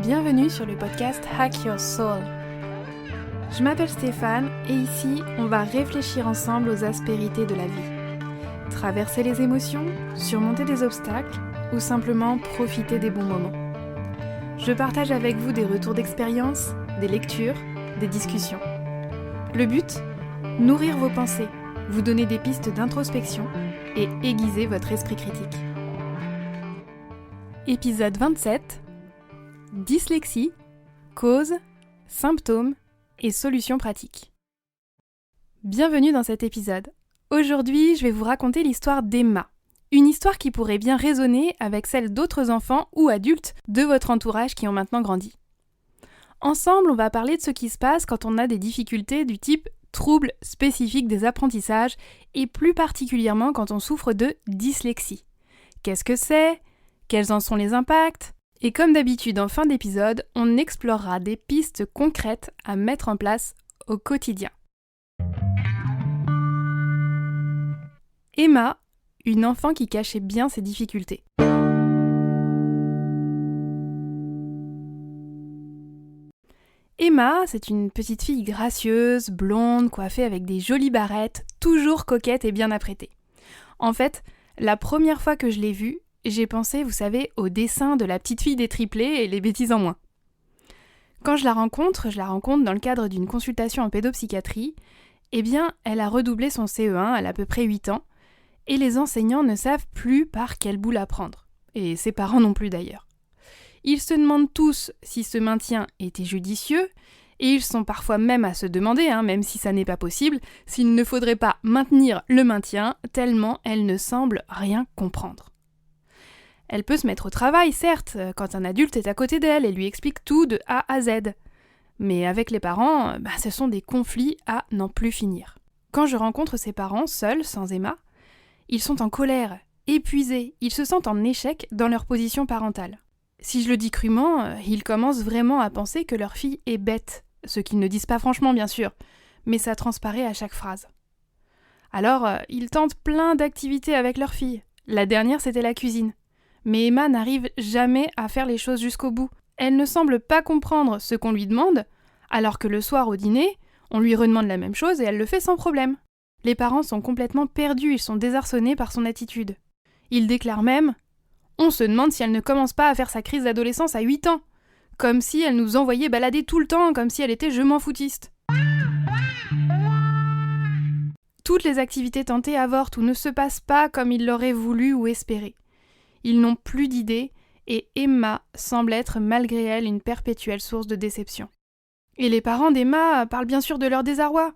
Bienvenue sur le podcast Hack Your Soul. Je m'appelle Stéphane et ici, on va réfléchir ensemble aux aspérités de la vie. Traverser les émotions, surmonter des obstacles ou simplement profiter des bons moments. Je partage avec vous des retours d'expérience, des lectures, des discussions. Le but ? Nourrir vos pensées, vous donner des pistes d'introspection et aiguiser votre esprit critique. Épisode 27. Dyslexie, cause, symptômes et solutions pratiques. Bienvenue dans cet épisode. Aujourd'hui, je vais vous raconter l'histoire d'Emma. Une histoire qui pourrait bien résonner avec celle d'autres enfants ou adultes de votre entourage qui ont maintenant grandi. Ensemble, on va parler de ce qui se passe quand on a des difficultés du type troubles spécifiques des apprentissages et plus particulièrement quand on souffre de dyslexie. Qu'est-ce que c'est ? Quels en sont les impacts ? Et comme d'habitude en fin d'épisode, on explorera des pistes concrètes à mettre en place au quotidien. Emma, une enfant qui cachait bien ses difficultés. Emma, c'est une petite fille gracieuse, blonde, coiffée avec des jolies barrettes, toujours coquette et bien apprêtée. En fait, la première fois que je l'ai vue, j'ai pensé, vous savez, au dessin de la petite fille des triplés et les bêtises en moins. Quand je la rencontre dans le cadre d'une consultation en pédopsychiatrie, eh bien, elle a redoublé son CE1, elle a à peu près 8 ans, et les enseignants ne savent plus par quel bout la prendre. Et ses parents non plus d'ailleurs. Ils se demandent tous si ce maintien était judicieux, et ils sont parfois même à se demander, même si ça n'est pas possible, s'il ne faudrait pas maintenir le maintien, tellement elle ne semble rien comprendre. Elle peut se mettre au travail, certes, quand un adulte est à côté d'elle et lui explique tout de A à Z. Mais avec les parents, ce sont des conflits à n'en plus finir. Quand je rencontre ses parents, seuls, sans Emma, ils sont en colère, épuisés, ils se sentent en échec dans leur position parentale. Si je le dis crûment, ils commencent vraiment à penser que leur fille est bête, ce qu'ils ne disent pas franchement bien sûr, mais ça transparaît à chaque phrase. Alors, ils tentent plein d'activités avec leur fille. La dernière, c'était la cuisine. Mais Emma n'arrive jamais à faire les choses jusqu'au bout. Elle ne semble pas comprendre ce qu'on lui demande, alors que le soir au dîner, on lui redemande la même chose et elle le fait sans problème. Les parents sont complètement perdus, ils sont désarçonnés par son attitude. Ils déclarent même « On se demande si elle ne commence pas à faire sa crise d'adolescence à 8 ans, comme si elle nous envoyait balader tout le temps, comme si elle était je m'en foutiste. » Toutes les activités tentées avortent ou ne se passent pas comme ils l'auraient voulu ou espéré. Ils n'ont plus d'idées et Emma semble être malgré elle une perpétuelle source de déception. Et les parents d'Emma parlent bien sûr de leur désarroi.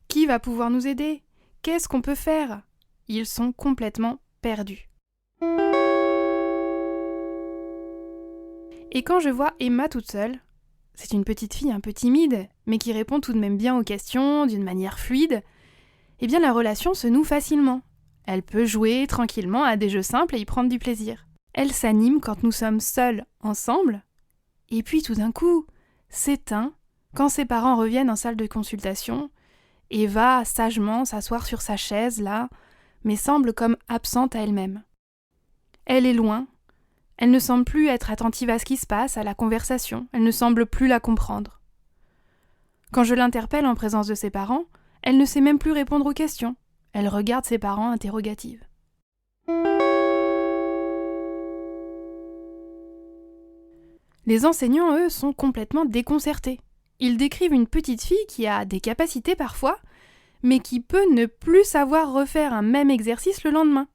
Qui va pouvoir nous aider ? Qu'est-ce qu'on peut faire ? Ils sont complètement perdus. Et quand je vois Emma toute seule, c'est une petite fille un peu timide, mais qui répond tout de même bien aux questions d'une manière fluide, eh bien la relation se noue facilement. Elle peut jouer tranquillement à des jeux simples et y prendre du plaisir. Elle s'anime quand nous sommes seuls, ensemble, et puis tout d'un coup, s'éteint quand ses parents reviennent en salle de consultation et va sagement s'asseoir sur sa chaise, là, mais semble comme absente à elle-même. Elle est loin, elle ne semble plus être attentive à ce qui se passe, à la conversation, elle ne semble plus la comprendre. Quand je l'interpelle en présence de ses parents, elle ne sait même plus répondre aux questions. Elle regarde ses parents interrogative. Les enseignants, eux, sont complètement déconcertés. Ils décrivent une petite fille qui a des capacités parfois, mais qui peut ne plus savoir refaire un même exercice le lendemain.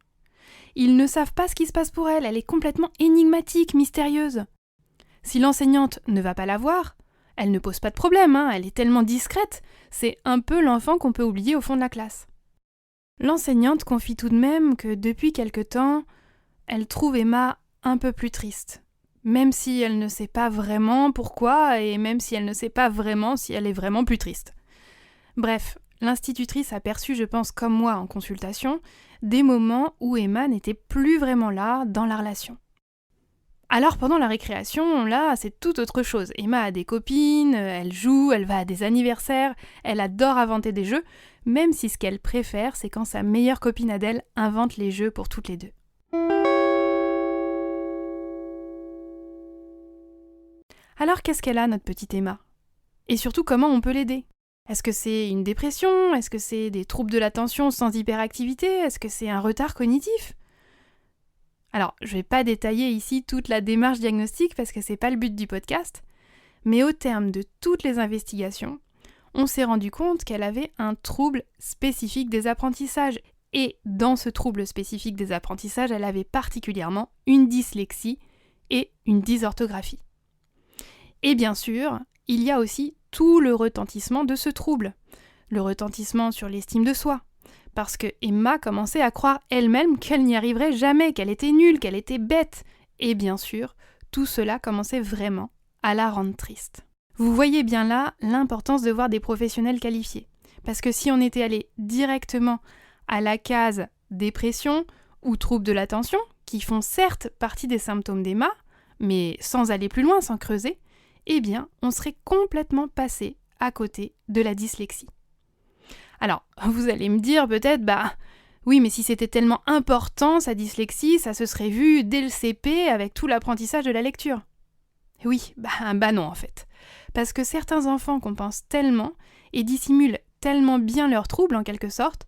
Ils ne savent pas ce qui se passe pour elle, elle est complètement énigmatique, mystérieuse. Si l'enseignante ne va pas la voir, elle ne pose pas de problème, elle est tellement discrète, c'est un peu l'enfant qu'on peut oublier au fond de la classe. L'enseignante confie tout de même que depuis quelque temps, elle trouve Emma un peu plus triste. Même si elle ne sait pas vraiment pourquoi et même si elle ne sait pas vraiment si elle est vraiment plus triste. Bref, l'institutrice a perçu, je pense comme moi en consultation, des moments où Emma n'était plus vraiment là dans la relation. Alors pendant la récréation, là, c'est tout autre chose. Emma a des copines, elle joue, elle va à des anniversaires, elle adore inventer des jeux, même si ce qu'elle préfère, c'est quand sa meilleure copine Adèle invente les jeux pour toutes les deux. Alors qu'est-ce qu'elle a, notre petite Emma ? Et surtout, comment on peut l'aider ? Est-ce que c'est une dépression ? Est-ce que c'est des troubles de l'attention sans hyperactivité ? Est-ce que c'est un retard cognitif ? Alors, je ne vais pas détailler ici toute la démarche diagnostique parce que c'est pas le but du podcast, mais au terme de toutes les investigations, on s'est rendu compte qu'elle avait un trouble spécifique des apprentissages. Et dans ce trouble spécifique des apprentissages, elle avait particulièrement une dyslexie et une dysorthographie. Et bien sûr, il y a aussi tout le retentissement de ce trouble. Le retentissement sur l'estime de soi. Parce que Emma commençait à croire elle-même qu'elle n'y arriverait jamais, qu'elle était nulle, qu'elle était bête. Et bien sûr, tout cela commençait vraiment à la rendre triste. Vous voyez bien là l'importance de voir des professionnels qualifiés. Parce que si on était allé directement à la case dépression ou trouble de l'attention, qui font certes partie des symptômes d'Emma, mais sans aller plus loin, sans creuser, eh bien, on serait complètement passé à côté de la dyslexie. Alors, vous allez me dire peut-être, oui, mais si c'était tellement important, sa dyslexie, ça se serait vu dès le CP avec tout l'apprentissage de la lecture. Oui, non en fait. Parce que certains enfants compensent tellement et dissimulent tellement bien leurs troubles en quelque sorte,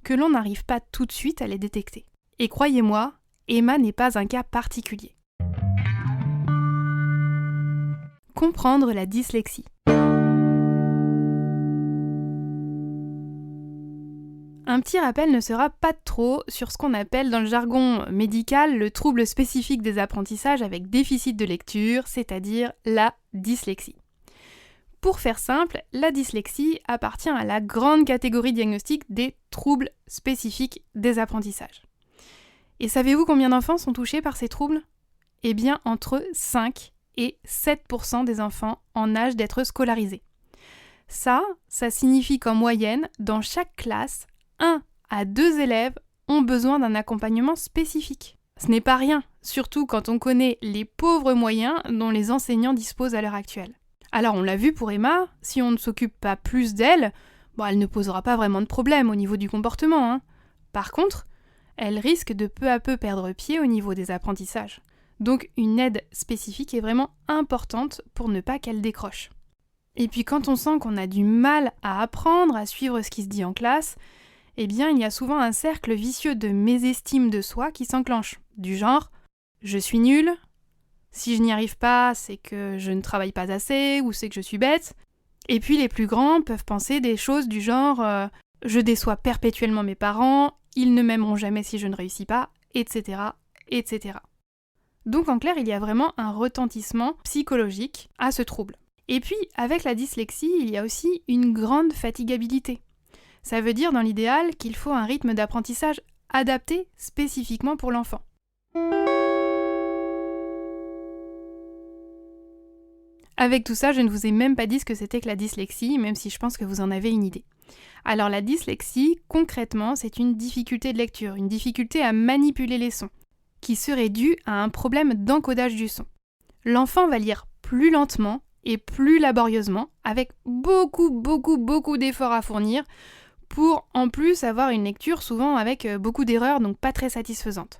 que l'on n'arrive pas tout de suite à les détecter. Et croyez-moi, Emma n'est pas un cas particulier. Comprendre la dyslexie. Un petit rappel ne sera pas de trop sur ce qu'on appelle dans le jargon médical le trouble spécifique des apprentissages avec déficit de lecture, c'est-à-dire la dyslexie. Pour faire simple, la dyslexie appartient à la grande catégorie diagnostique des troubles spécifiques des apprentissages. Et savez-vous combien d'enfants sont touchés par ces troubles ? Eh bien, entre 5 et 7% des enfants en âge d'être scolarisés. Ça signifie qu'en moyenne, dans chaque classe, 1 à 2 élèves ont besoin d'un accompagnement spécifique. Ce n'est pas rien, surtout quand on connaît les pauvres moyens dont les enseignants disposent à l'heure actuelle. Alors on l'a vu pour Emma, si on ne s'occupe pas plus d'elle, elle ne posera pas vraiment de problème au niveau du comportement. Par contre, elle risque de peu à peu perdre pied au niveau des apprentissages. Donc une aide spécifique est vraiment importante pour ne pas qu'elle décroche. Et puis quand on sent qu'on a du mal à apprendre, à suivre ce qui se dit en classe, eh bien il y a souvent un cercle vicieux de mésestime de soi qui s'enclenche. Du genre « je suis nulle », si je n'y arrive pas, c'est que je ne travaille pas assez ou c'est que je suis bête. Et puis les plus grands peuvent penser des choses du genre je déçois perpétuellement mes parents, ils ne m'aimeront jamais si je ne réussis pas, etc., etc. Donc en clair, il y a vraiment un retentissement psychologique à ce trouble. Et puis, avec la dyslexie, il y a aussi une grande fatigabilité. Ça veut dire dans l'idéal qu'il faut un rythme d'apprentissage adapté spécifiquement pour l'enfant. Avec tout ça, je ne vous ai même pas dit ce que c'était que la dyslexie, même si je pense que vous en avez une idée. Alors la dyslexie, concrètement, c'est une difficulté de lecture, une difficulté à manipuler les sons, qui serait due à un problème d'encodage du son. L'enfant va lire plus lentement et plus laborieusement, avec beaucoup d'efforts à fournir, pour en plus avoir une lecture souvent avec beaucoup d'erreurs, donc pas très satisfaisante.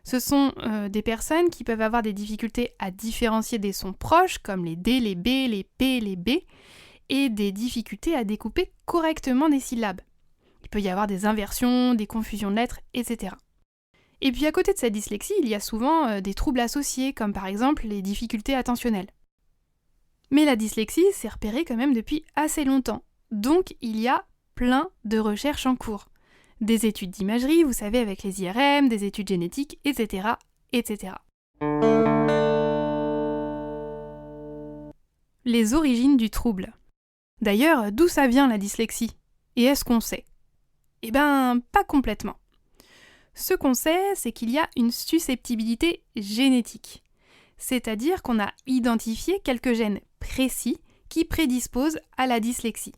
Ce sont des personnes qui peuvent avoir des difficultés à différencier des sons proches, comme les D, les B, les P, les B, et des difficultés à découper correctement des syllabes. Il peut y avoir des inversions, des confusions de lettres, etc. Et puis à côté de cette dyslexie, il y a souvent des troubles associés, comme par exemple les difficultés attentionnelles. Mais la dyslexie s'est repérée quand même depuis assez longtemps, donc il y a plein de recherches en cours. Des études d'imagerie, vous savez, avec les IRM, des études génétiques, etc., etc. Les origines du trouble. D'ailleurs, d'où ça vient la dyslexie ? Et est-ce qu'on sait ? Pas complètement. Ce qu'on sait, c'est qu'il y a une susceptibilité génétique. C'est-à-dire qu'on a identifié quelques gènes précis qui prédisposent à la dyslexie.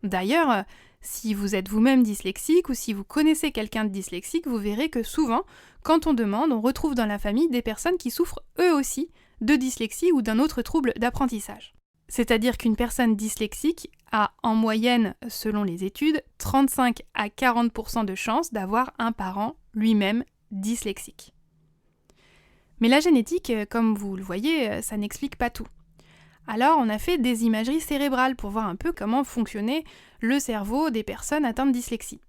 D'ailleurs, Si vous êtes vous-même dyslexique ou si vous connaissez quelqu'un de dyslexique, vous verrez que souvent, quand on demande, on retrouve dans la famille des personnes qui souffrent eux aussi de dyslexie ou d'un autre trouble d'apprentissage. C'est-à-dire qu'une personne dyslexique a en moyenne, selon les études, 35 à 40% de chances d'avoir un parent lui-même dyslexique. Mais la génétique, comme vous le voyez, ça n'explique pas tout. Alors on a fait des imageries cérébrales pour voir un peu comment fonctionnait le cerveau des personnes atteintes de dyslexie.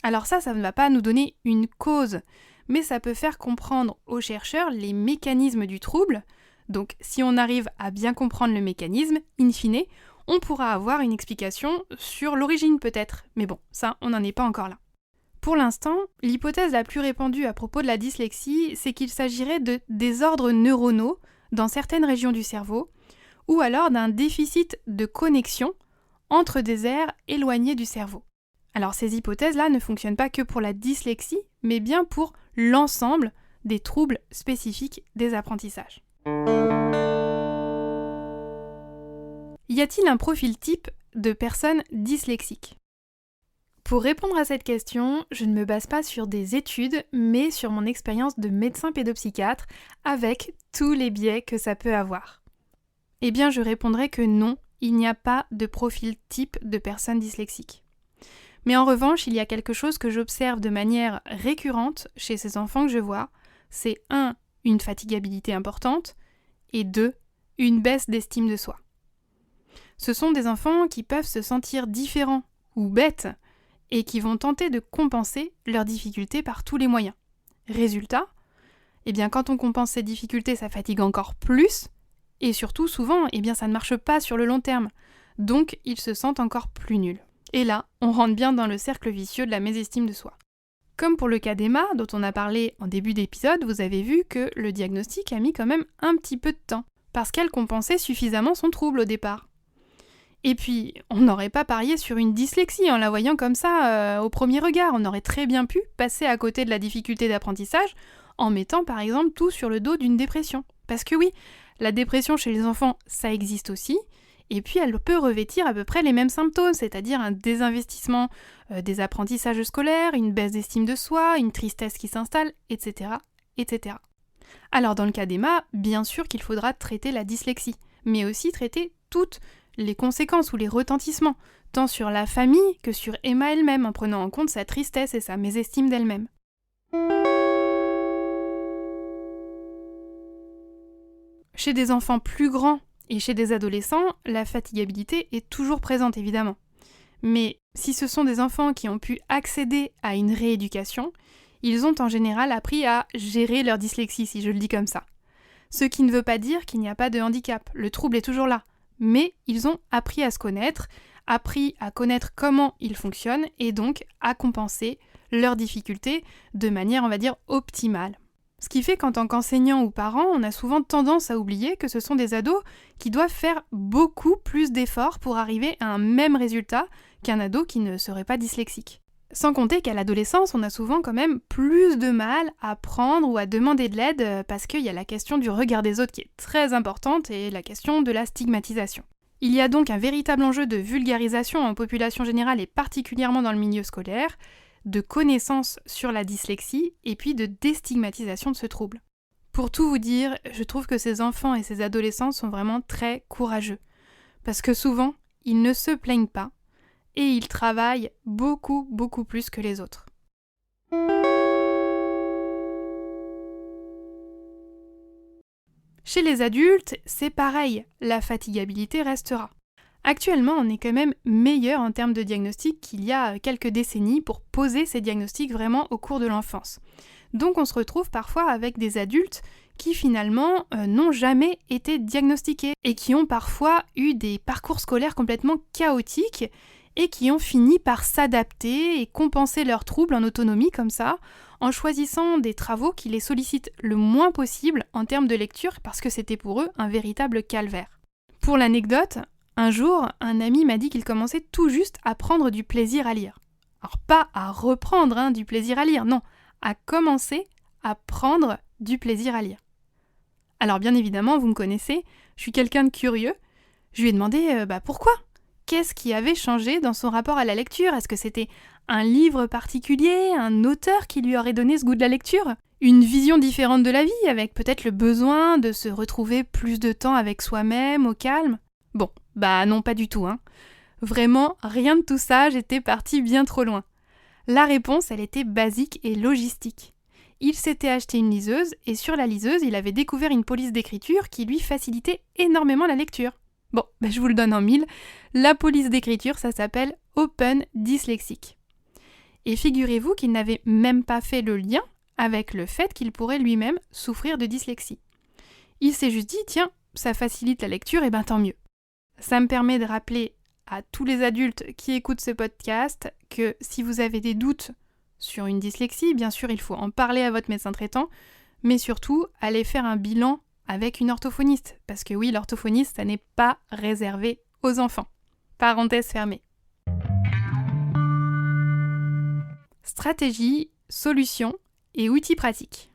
Alors ça ne va pas nous donner une cause, mais ça peut faire comprendre aux chercheurs les mécanismes du trouble. Donc si on arrive à bien comprendre le mécanisme, in fine, on pourra avoir une explication sur l'origine peut-être. Mais bon, ça, on n'en est pas encore là. Pour l'instant, l'hypothèse la plus répandue à propos de la dyslexie, c'est qu'il s'agirait de désordres neuronaux dans certaines régions du cerveau, ou alors d'un déficit de connexion entre des aires éloignées du cerveau. Alors ces hypothèses-là ne fonctionnent pas que pour la dyslexie, mais bien pour l'ensemble des troubles spécifiques des apprentissages. Y a-t-il un profil type de personnes dyslexiques ? Pour répondre à cette question, je ne me base pas sur des études, mais sur mon expérience de médecin pédopsychiatre avec tous les biais que ça peut avoir. Eh bien, je répondrai que non, il n'y a pas de profil type de personnes dyslexiques. Mais en revanche, il y a quelque chose que j'observe de manière récurrente chez ces enfants que je vois, c'est 1. Une fatigabilité importante, et 2. Une baisse d'estime de soi. Ce sont des enfants qui peuvent se sentir différents ou bêtes, et qui vont tenter de compenser leurs difficultés par tous les moyens. Résultat, eh bien quand on compense ces difficultés, ça fatigue encore plus, et surtout souvent, eh bien ça ne marche pas sur le long terme, donc ils se sentent encore plus nuls. Et là, on rentre bien dans le cercle vicieux de la mésestime de soi. Comme pour le cas d'Emma, dont on a parlé en début d'épisode, vous avez vu que le diagnostic a mis quand même un petit peu de temps, parce qu'elle compensait suffisamment son trouble au départ. Et puis, on n'aurait pas parié sur une dyslexie en la voyant comme ça au premier regard. On aurait très bien pu passer à côté de la difficulté d'apprentissage en mettant par exemple tout sur le dos d'une dépression. Parce que oui, la dépression chez les enfants, ça existe aussi, et puis elle peut revêtir à peu près les mêmes symptômes, c'est-à-dire un désinvestissement des apprentissages scolaires, une baisse d'estime de soi, une tristesse qui s'installe, etc., etc. Alors dans le cas d'Emma, bien sûr qu'il faudra traiter la dyslexie, mais aussi traiter toutes les conséquences ou les retentissements, tant sur la famille que sur Emma elle-même, en prenant en compte sa tristesse et sa mésestime d'elle-même. Chez des enfants plus grands et chez des adolescents, la fatigabilité est toujours présente évidemment. Mais si ce sont des enfants qui ont pu accéder à une rééducation, ils ont en général appris à gérer leur dyslexie, si je le dis comme ça. Ce qui ne veut pas dire qu'il n'y a pas de handicap, le trouble est toujours là. Mais ils ont appris à se connaître, appris à connaître comment ils fonctionnent et donc à compenser leurs difficultés de manière, on va dire, optimale. Ce qui fait qu'en tant qu'enseignant ou parent, on a souvent tendance à oublier que ce sont des ados qui doivent faire beaucoup plus d'efforts pour arriver à un même résultat qu'un ado qui ne serait pas dyslexique. Sans compter qu'à l'adolescence, on a souvent quand même plus de mal à prendre ou à demander de l'aide parce qu'il y a la question du regard des autres qui est très importante et la question de la stigmatisation. Il y a donc un véritable enjeu de vulgarisation en population générale et particulièrement dans le milieu scolaire, de connaissances sur la dyslexie et puis de déstigmatisation de ce trouble. Pour tout vous dire, je trouve que ces enfants et ces adolescents sont vraiment très courageux parce que souvent, ils ne se plaignent pas et ils travaillent beaucoup plus que les autres. Chez les adultes, c'est pareil, la fatigabilité restera. Actuellement, on est quand même meilleur en termes de diagnostic qu'il y a quelques décennies pour poser ces diagnostics vraiment au cours de l'enfance. Donc on se retrouve parfois avec des adultes qui finalement n'ont jamais été diagnostiqués et qui ont parfois eu des parcours scolaires complètement chaotiques et qui ont fini par s'adapter et compenser leurs troubles en autonomie comme ça, en choisissant des travaux qui les sollicitent le moins possible en termes de lecture parce que c'était pour eux un véritable calvaire. Pour l'anecdote, un jour, un ami m'a dit qu'il commençait tout juste à prendre du plaisir à lire. Alors pas à reprendre du plaisir à lire, non, à commencer à prendre du plaisir à lire. Alors bien évidemment, vous me connaissez, je suis quelqu'un de curieux, je lui ai demandé pourquoi ? qu'est-ce qui avait changé dans son rapport à la lecture? Est-ce que c'était un livre particulier, un auteur qui lui aurait donné ce goût de la lecture? Une vision différente de la vie, avec peut-être le besoin de se retrouver plus de temps avec soi-même, au calme? Bon, non, pas du tout, hein. Vraiment, rien de tout ça, j'étais partie bien trop loin. La réponse, elle était basique et logistique. Il s'était acheté une liseuse, et sur la liseuse, il avait découvert une police d'écriture qui lui facilitait énormément la lecture. Bon, je vous le donne en mille, la police d'écriture, ça s'appelle Open Dyslexic. Et figurez-vous qu'il n'avait même pas fait le lien avec le fait qu'il pourrait lui-même souffrir de dyslexie. Il s'est juste dit, tiens, ça facilite la lecture, et tant mieux. Ça me permet de rappeler à tous les adultes qui écoutent ce podcast que si vous avez des doutes sur une dyslexie, bien sûr, il faut en parler à votre médecin traitant, mais surtout, allez faire un bilan avec une orthophoniste, parce que oui, l'orthophoniste, ça n'est pas réservé aux enfants. Parenthèse fermée. Stratégie, solutions et outils pratiques.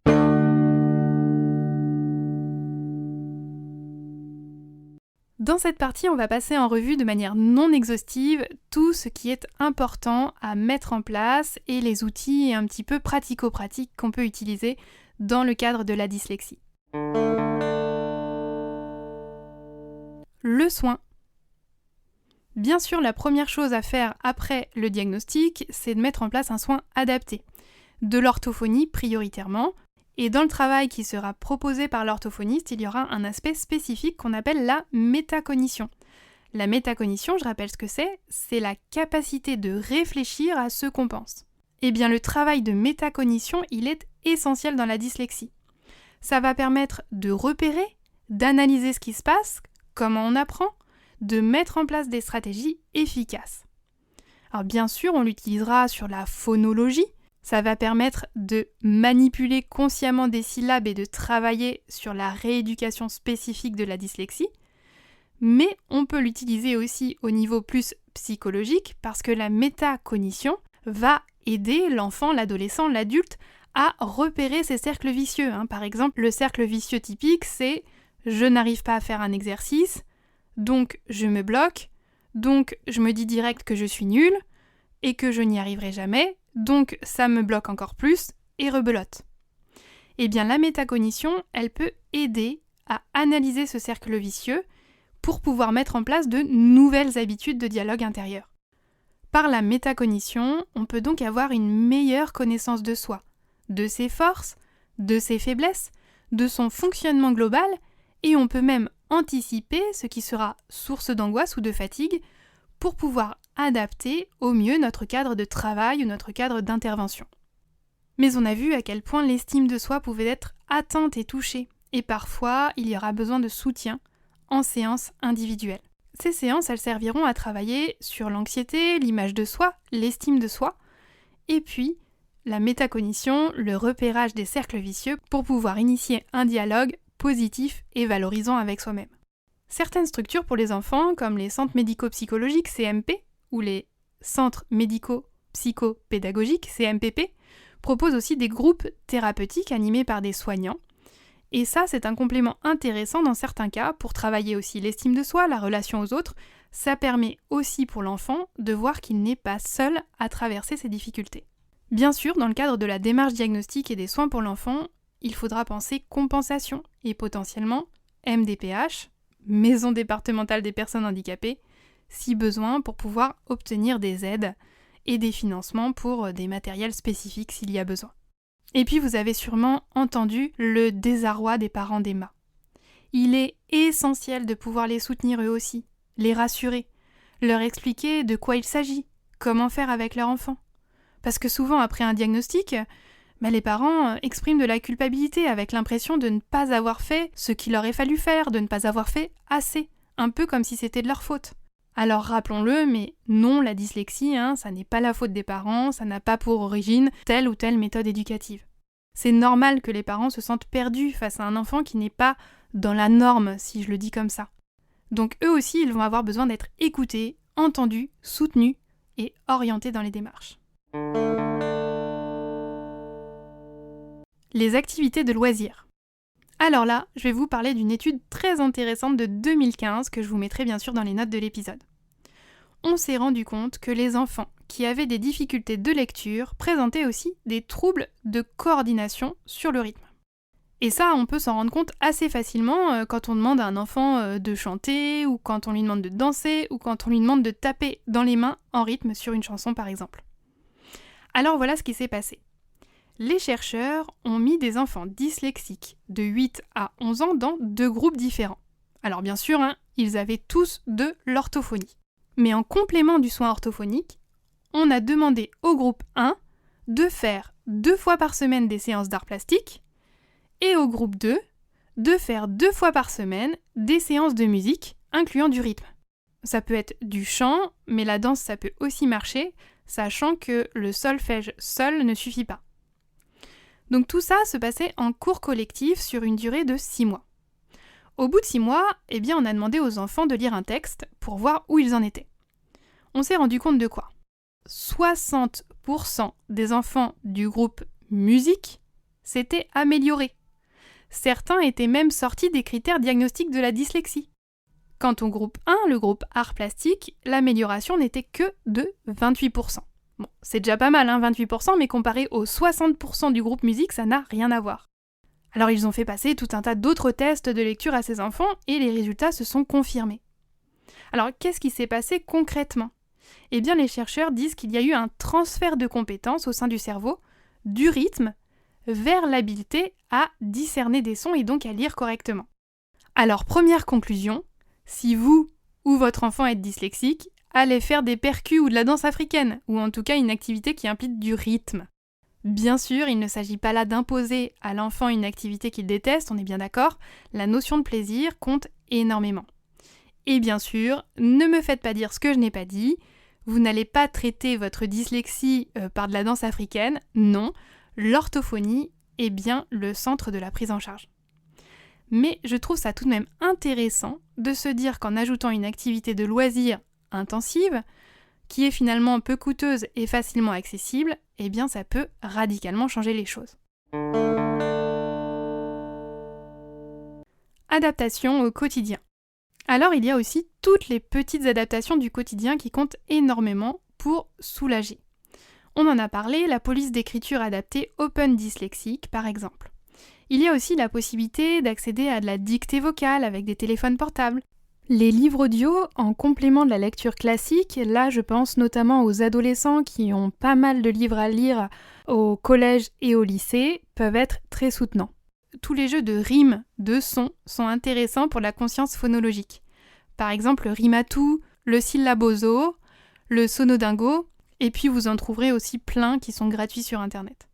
Dans cette partie, on va passer en revue de manière non exhaustive tout ce qui est important à mettre en place et les outils un petit peu pratico-pratiques qu'on peut utiliser dans le cadre de la dyslexie. Le soin. Bien sûr, la première chose à faire après le diagnostic, c'est de mettre en place un soin adapté. De l'orthophonie prioritairement, et dans le travail qui sera proposé par l'orthophoniste, il y aura un aspect spécifique qu'on appelle la métacognition. La métacognition, je rappelle ce que c'est la capacité de réfléchir à ce qu'on pense. Eh bien, le travail de métacognition, il est essentiel dans la dyslexie. Ça va permettre de repérer, d'analyser ce qui se passe, comment on apprend, de mettre en place des stratégies efficaces. Alors bien sûr, on l'utilisera sur la phonologie. Ça va permettre de manipuler consciemment des syllabes et de travailler sur la rééducation spécifique de la dyslexie. Mais on peut l'utiliser aussi au niveau plus psychologique parce que la métacognition va aider l'enfant, l'adolescent, l'adulte à repérer ces cercles vicieux. Par exemple, le cercle vicieux typique, c'est « je n'arrive pas à faire un exercice », donc je me bloque, donc je me dis direct que je suis nulle et que je n'y arriverai jamais, donc ça me bloque encore plus et rebelote. Eh bien la métacognition, elle peut aider à analyser ce cercle vicieux pour pouvoir mettre en place de nouvelles habitudes de dialogue intérieur. Par la métacognition, on peut donc avoir une meilleure connaissance de soi, de ses forces, de ses faiblesses, de son fonctionnement global, et on peut même anticiper ce qui sera source d'angoisse ou de fatigue pour pouvoir adapter au mieux notre cadre de travail ou notre cadre d'intervention. Mais on a vu à quel point l'estime de soi pouvait être atteinte et touchée, et parfois il y aura besoin de soutien en séances individuelles. Ces séances, elles serviront à travailler sur l'anxiété, l'image de soi, l'estime de soi, et puis la métacognition, le repérage des cercles vicieux pour pouvoir initier un dialogue positif et valorisant avec soi-même. Certaines structures pour les enfants, comme les centres médico-psychologiques CMP ou les centres médico-psychopédagogiques CMPP, proposent aussi des groupes thérapeutiques animés par des soignants. Et ça, c'est un complément intéressant dans certains cas pour travailler aussi l'estime de soi, la relation aux autres. Ça permet aussi pour l'enfant de voir qu'il n'est pas seul à traverser ses difficultés. Bien sûr, dans le cadre de la démarche diagnostique et des soins pour l'enfant, il faudra penser compensation et potentiellement MDPH, Maison départementale des personnes handicapées, si besoin pour pouvoir obtenir des aides et des financements pour des matériels spécifiques s'il y a besoin. Et puis vous avez sûrement entendu le désarroi des parents d'Emma. Il est essentiel de pouvoir les soutenir eux aussi, les rassurer, leur expliquer de quoi il s'agit, comment faire avec leur enfant. Parce que souvent après un diagnostic, les parents expriment de la culpabilité avec l'impression de ne pas avoir fait ce qu'il aurait fallu faire, de ne pas avoir fait assez, un peu comme si c'était de leur faute. Alors rappelons-le, mais non, la dyslexie, ça n'est pas la faute des parents, ça n'a pas pour origine telle ou telle méthode éducative. C'est normal que les parents se sentent perdus face à un enfant qui n'est pas dans la norme, si je le dis comme ça. Donc eux aussi, ils vont avoir besoin d'être écoutés, entendus, soutenus et orientés dans les démarches. Les activités de loisirs. Alors là, je vais vous parler d'une étude très intéressante de 2015 que je vous mettrai bien sûr dans les notes de l'épisode. on s'est rendu compte que les enfants qui avaient des difficultés de lecture présentaient aussi des troubles de coordination sur le rythme. Et ça, on peut s'en rendre compte assez facilement quand on demande à un enfant de chanter, ou quand on lui demande de danser, ou quand on lui demande de taper dans les mains en rythme sur une chanson par exemple. Alors voilà ce qui s'est passé. Les chercheurs ont mis des enfants dyslexiques de 8 à 11 ans dans 2 groupes différents. Alors bien sûr, ils avaient tous de l'orthophonie. Mais en complément du soin orthophonique, on a demandé au groupe 1 de faire 2 fois par semaine des séances d'art plastique, et au groupe 2 de faire 2 fois par semaine des séances de musique, incluant du rythme. Ça peut être du chant, mais la danse ça peut aussi marcher, sachant que le solfège seul ne suffit pas. Donc tout ça se passait en cours collectif sur une durée de 6 mois. Au bout de 6 mois, on a demandé aux enfants de lire un texte pour voir où ils en étaient. On s'est rendu compte de quoi ? 60% des enfants du groupe musique s'étaient améliorés. Certains étaient même sortis des critères diagnostiques de la dyslexie. Quant au groupe 1, le groupe art plastique, l'amélioration n'était que de 28%. Bon, c'est déjà pas mal, 28%, mais comparé aux 60% du groupe musique, ça n'a rien à voir. Alors ils ont fait passer tout un tas d'autres tests de lecture à ces enfants et les résultats se sont confirmés. Alors qu'est-ce qui s'est passé concrètement ? Les chercheurs disent qu'il y a eu un transfert de compétences au sein du cerveau, du rythme, vers l'habileté à discerner des sons et donc à lire correctement. Alors première conclusion, si vous ou votre enfant êtes dyslexique, allez faire des percus ou de la danse africaine, ou en tout cas une activité qui implique du rythme. Bien sûr, il ne s'agit pas là d'imposer à l'enfant une activité qu'il déteste, on est bien d'accord, la notion de plaisir compte énormément. Et bien sûr, ne me faites pas dire ce que je n'ai pas dit, vous n'allez pas traiter votre dyslexie par de la danse africaine, non, l'orthophonie est bien le centre de la prise en charge. Mais je trouve ça tout de même intéressant de se dire qu'en ajoutant une activité de loisir intensive, qui est finalement peu coûteuse et facilement accessible, ça peut radicalement changer les choses. Adaptation au quotidien. Alors il y a aussi toutes les petites adaptations du quotidien qui comptent énormément pour soulager. On en a parlé, la police d'écriture adaptée Open Dyslexic par exemple. Il y a aussi la possibilité d'accéder à de la dictée vocale avec des téléphones portables. Les livres audio, en complément de la lecture classique, là je pense notamment aux adolescents qui ont pas mal de livres à lire au collège et au lycée, peuvent être très soutenants. Tous les jeux de rimes, de sons, sont intéressants pour la conscience phonologique. Par exemple, le rimatou, le syllabozo, le sonodingo, et puis vous en trouverez aussi plein qui sont gratuits sur internet.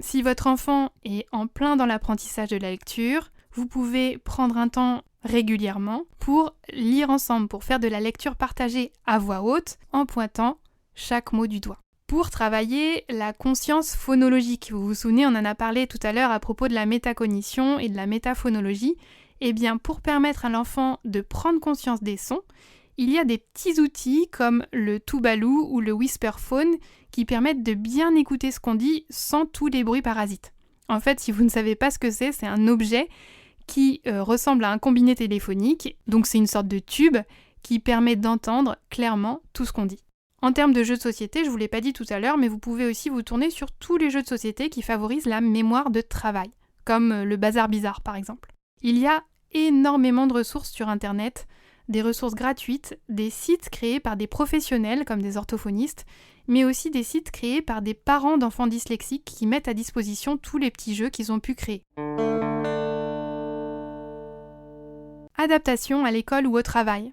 Si votre enfant est en plein dans l'apprentissage de la lecture, vous pouvez prendre un temps régulièrement pour lire ensemble, pour faire de la lecture partagée à voix haute en pointant chaque mot du doigt. Pour travailler la conscience phonologique, vous vous souvenez, on en a parlé tout à l'heure à propos de la métacognition et de la métaphonologie, pour permettre à l'enfant de prendre conscience des sons, il y a des petits outils comme le Tubalou ou le Whisperphone qui permettent de bien écouter ce qu'on dit sans tous les bruits parasites. En fait, si vous ne savez pas ce que c'est un objet qui ressemble à un combiné téléphonique, donc c'est une sorte de tube qui permet d'entendre clairement tout ce qu'on dit. En termes de jeux de société, je ne vous l'ai pas dit tout à l'heure, mais vous pouvez aussi vous tourner sur tous les jeux de société qui favorisent la mémoire de travail, comme le Bazar Bizarre par exemple. Il y a énormément de ressources sur internet, des ressources gratuites, des sites créés par des professionnels comme des orthophonistes, mais aussi des sites créés par des parents d'enfants dyslexiques qui mettent à disposition tous les petits jeux qu'ils ont pu créer. Adaptation à l'école ou au travail.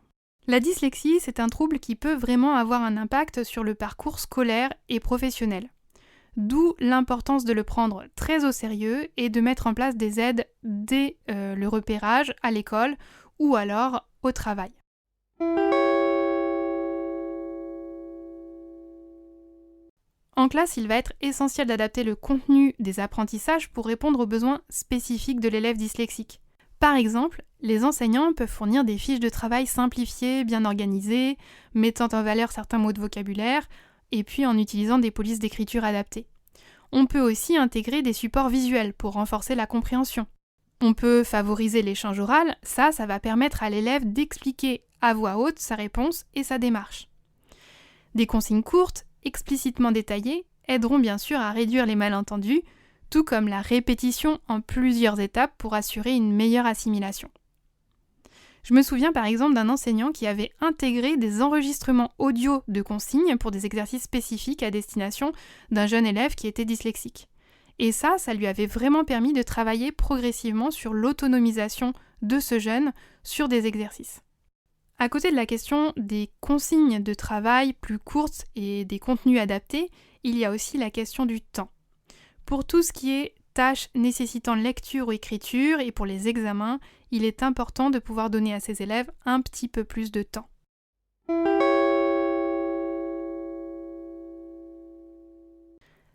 La dyslexie, c'est un trouble qui peut vraiment avoir un impact sur le parcours scolaire et professionnel. D'où l'importance de le prendre très au sérieux et de mettre en place des aides dès le repérage à l'école ou alors au travail. En classe, il va être essentiel d'adapter le contenu des apprentissages pour répondre aux besoins spécifiques de l'élève dyslexique. Par exemple, les enseignants peuvent fournir des fiches de travail simplifiées, bien organisées, mettant en valeur certains mots de vocabulaire, et puis en utilisant des polices d'écriture adaptées. On peut aussi intégrer des supports visuels pour renforcer la compréhension. On peut favoriser l'échange oral, ça va permettre à l'élève d'expliquer à voix haute sa réponse et sa démarche. Des consignes courtes, explicitement détaillées, aideront bien sûr à réduire les malentendus, tout comme la répétition en plusieurs étapes pour assurer une meilleure assimilation. Je me souviens par exemple d'un enseignant qui avait intégré des enregistrements audio de consignes pour des exercices spécifiques à destination d'un jeune élève qui était dyslexique. Et ça lui avait vraiment permis de travailler progressivement sur l'autonomisation de ce jeune sur des exercices. À côté de la question des consignes de travail plus courtes et des contenus adaptés, il y a aussi la question du temps. Pour tout ce qui est tâches nécessitant lecture ou écriture et pour les examens, il est important de pouvoir donner à ses élèves un petit peu plus de temps.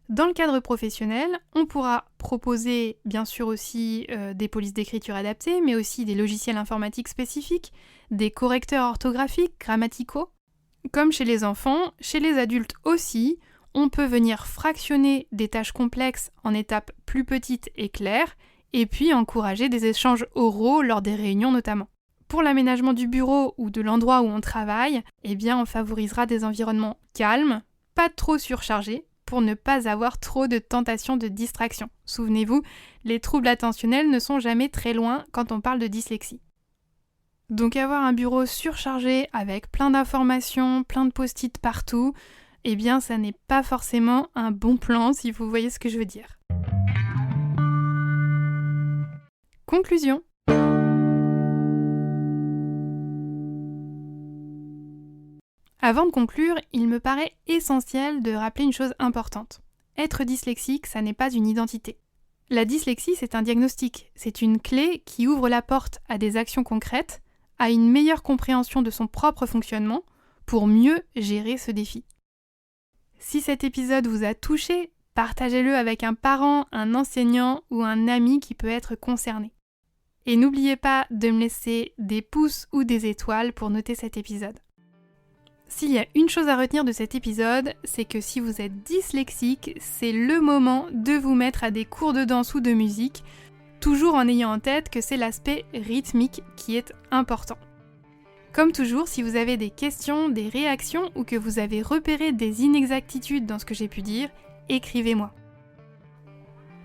Dans le cadre professionnel, on pourra proposer bien sûr aussi des polices d'écriture adaptées, mais aussi des logiciels informatiques spécifiques, des correcteurs orthographiques, grammaticaux. Comme chez les enfants, chez les adultes aussi, on peut venir fractionner des tâches complexes en étapes plus petites et claires, et puis encourager des échanges oraux lors des réunions notamment. Pour l'aménagement du bureau ou de l'endroit où on travaille, on favorisera des environnements calmes, pas trop surchargés, pour ne pas avoir trop de tentations de distraction. Souvenez-vous, les troubles attentionnels ne sont jamais très loin quand on parle de dyslexie. Donc avoir un bureau surchargé avec plein d'informations, plein de post-it partout, ça n'est pas forcément un bon plan si vous voyez ce que je veux dire. Conclusion. Avant de conclure, il me paraît essentiel de rappeler une chose importante. Être dyslexique, ça n'est pas une identité. La dyslexie, c'est un diagnostic. C'est une clé qui ouvre la porte à des actions concrètes, à une meilleure compréhension de son propre fonctionnement pour mieux gérer ce défi. Si cet épisode vous a touché, partagez-le avec un parent, un enseignant ou un ami qui peut être concerné. Et n'oubliez pas de me laisser des pouces ou des étoiles pour noter cet épisode. S'il y a une chose à retenir de cet épisode, c'est que si vous êtes dyslexique, c'est le moment de vous mettre à des cours de danse ou de musique, toujours en ayant en tête que c'est l'aspect rythmique qui est important. Comme toujours, si vous avez des questions, des réactions ou que vous avez repéré des inexactitudes dans ce que j'ai pu dire, écrivez-moi.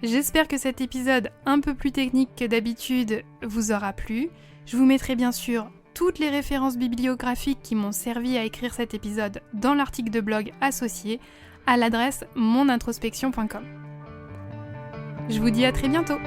J'espère que cet épisode un peu plus technique que d'habitude vous aura plu. Je vous mettrai bien sûr toutes les références bibliographiques qui m'ont servi à écrire cet épisode dans l'article de blog associé à l'adresse monintrospection.com. Je vous dis à très bientôt.